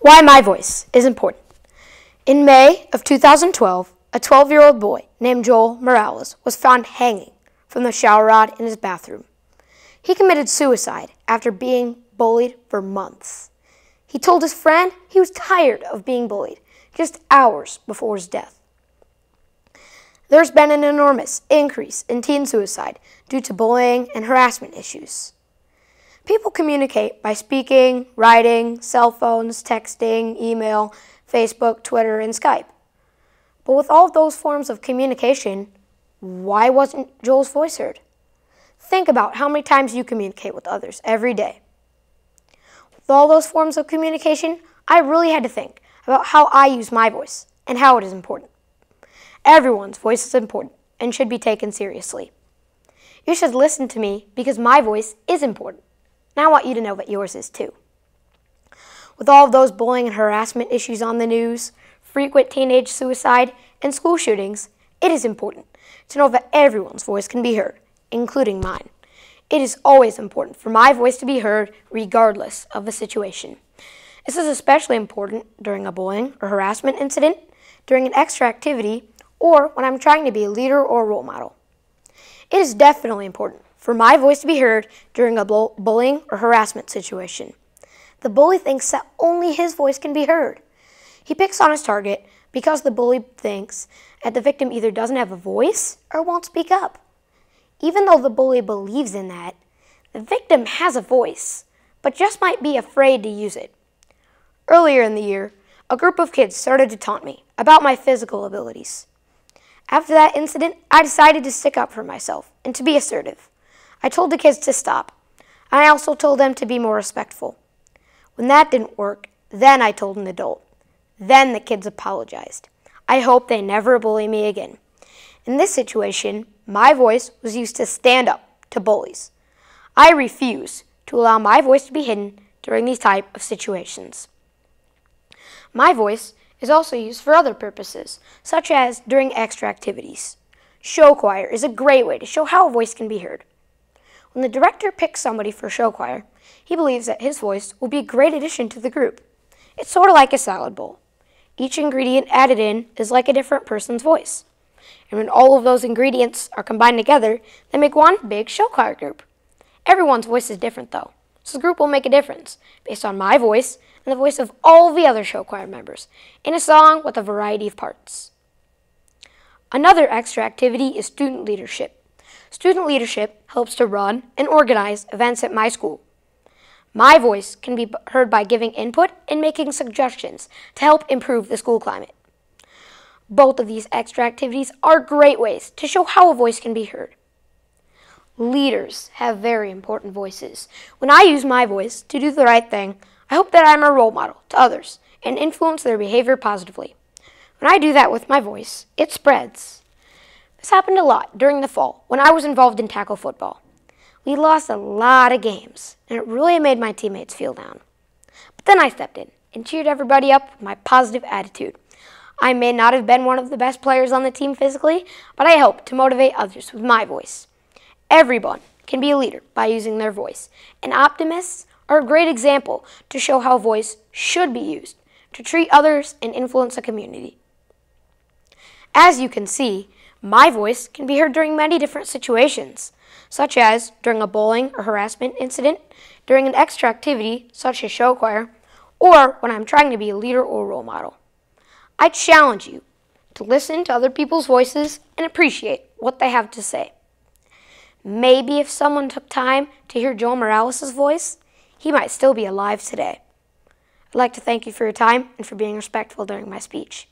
Why my voice is important. In May of 2012, a 12-year-old boy named Joel Morales was found hanging from the shower rod in his bathroom. He committed suicide after being bullied for months. He told his friend he was tired of being bullied just hours before his death. There's been an enormous increase in teen suicide due to bullying and harassment issues. People communicate by speaking, writing, cell phones, texting, email, Facebook, Twitter, and Skype. But with all of those forms of communication, why wasn't Joel's voice heard? Think about how many times you communicate with others every day. With all those forms of communication, I really had to think about how I use my voice and how it is important. Everyone's voice is important and should be taken seriously. You should listen to me because my voice is important. And I want you to know that yours is too. With all of those bullying and harassment issues on the news, frequent teenage suicide, and school shootings, it is important to know that everyone's voice can be heard, including mine. It is always important for my voice to be heard regardless of the situation. This is especially important during a bullying or harassment incident, during an extra activity, or when I'm trying to be a leader or role model. It is definitely important for my voice to be heard during a bullying or harassment situation. The bully thinks that only his voice can be heard. He picks on his target because the bully thinks that the victim either doesn't have a voice or won't speak up. Even though the bully believes in that, the victim has a voice, but just might be afraid to use it. Earlier in the year, a group of kids started to taunt me about my physical abilities. After that incident, I decided to stick up for myself and to be assertive. I told the kids to stop, and I also told them to be more respectful. When that didn't work, then I told an adult. Then the kids apologized. I hope they never bully me again. In this situation, my voice was used to stand up to bullies. I refuse to allow my voice to be hidden during these type of situations. My voice is also used for other purposes, such as during extra activities. Show choir is a great way to show how a voice can be heard. When the director picks somebody for show choir, he believes that his voice will be a great addition to the group. It's sort of like a salad bowl. Each ingredient added in is like a different person's voice. And when all of those ingredients are combined together, they make one big show choir group. Everyone's voice is different though, so the group will make a difference based on my voice and the voice of all the other show choir members in a song with a variety of parts. Another extra activity is student leadership. Student leadership helps to run and organize events at my school. My voice can be heard by giving input and making suggestions to help improve the school climate. Both of these extra activities are great ways to show how a voice can be heard. Leaders have very important voices. When I use my voice to do the right thing, I hope that I'm a role model to others and influence their behavior positively. When I do that with my voice, it spreads. This happened a lot during the fall when I was involved in tackle football. We lost a lot of games, and it really made my teammates feel down. But then I stepped in and cheered everybody up with my positive attitude. I may not have been one of the best players on the team physically, but I helped to motivate others with my voice. Everyone can be a leader by using their voice, and optimists are a great example to show how voice should be used to treat others and influence a community. As you can see, my voice can be heard during many different situations, such as during a bullying or harassment incident, during an extra activity such as show choir, or when I'm trying to be a leader or role model. I challenge you to listen to other people's voices and appreciate what they have to say. Maybe if someone took time to hear Joel Morales' voice, he might still be alive today. I'd like to thank you for your time and for being respectful during my speech.